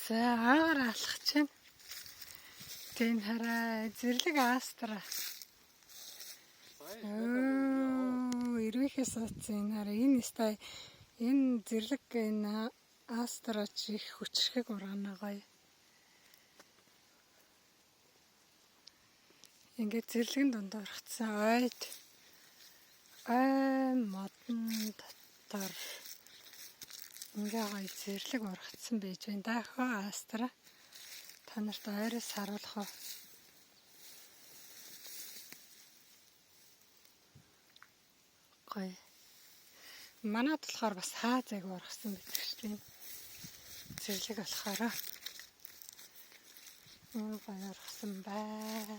За аагаар алхах чинь. Тэн хараа зэрлэг астра. Ирвэхээс утсан хараа энэ стай энэ зэрлэг энэ астрач их хүчрхэг ургана гоё. Ингээд зэрлэгэн донд орхицсан ойд модон дотор ингээ гоё зэрлэг ургацсан байж байна. Дахиад астра та нарт ойроос харуулах уу? Гоё. Манайд болохоор бас хаазайг ургасан байдаг шүү дээ. Зэрлэг болохоор гоё ургасан бай.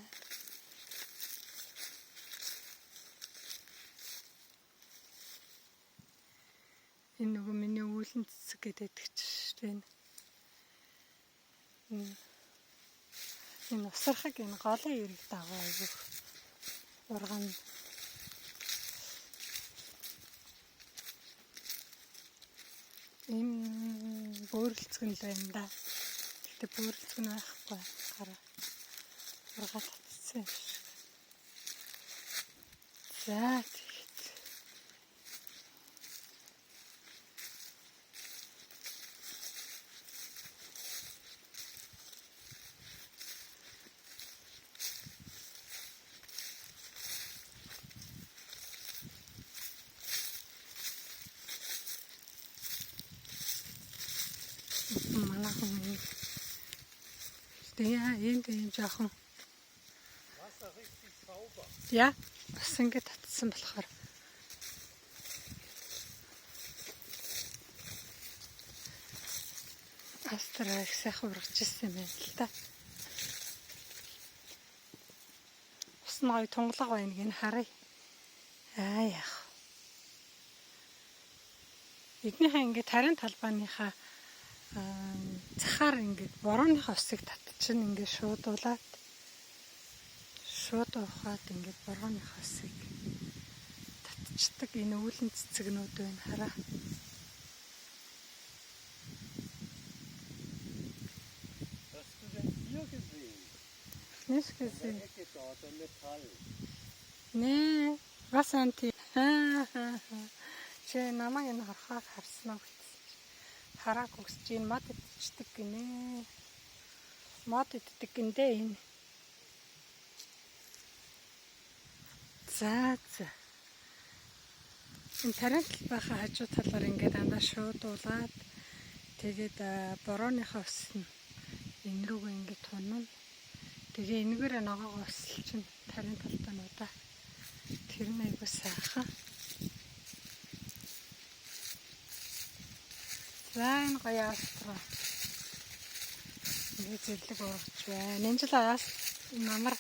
Энэ нөгөө миний үүлэн цэцэг гэдэг шүү дээ. Энэ усрахыг энэ голын эрэг дагуу айгүйх ургана. Энэ бөөрөлцгөн л байна да. Гэтэ бөөрөлцгөн байхгүй гараа ургаад татсан юм шиг. За тэгэхэд манайхан энэ жоохон яа бас ингэ татсан болохоор астра их сайхан ургаж ирсэн юм байна л та. Ус нь гоё тунгалаг байна гин харъя. Яах. Эднийхээ ингэ тарийн талбайныхаа цахаар ингээд борооныхоо усыг татчихна ингээд шуудуулаад ухаад ингээд борооныхоо усыг татчихдаг энэ үүлэн цэцэгнүүд байна хараа. Nicht gesehen. Nee, was anti? Чи намайг энэ харахаар харсан уу гэсэн. Хараа гүсч энэ мод идчихдэг гинэ. Мод иддэг гиндэ энэ. За. Энэ тарийн талбайхаа хажуу талаар ингээд дандаа шуудуулаад тэгээд борооныхоо ус нь энэ рүүгээ ингээд тунна. Тэгээ энэгээр ногоогоо өсөлчин тарийн талбайнуудаа тэр нь айгуу сайхан. За энэ гоё астра. Ингээ зэрлэг ургаж байна. Энэ жил намар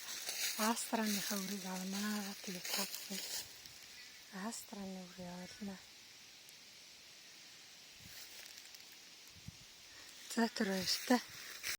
астраныхаа үрийг авнаа. Тэгээ таасан. Астраны үрийг авлаа. За тэр баяртай.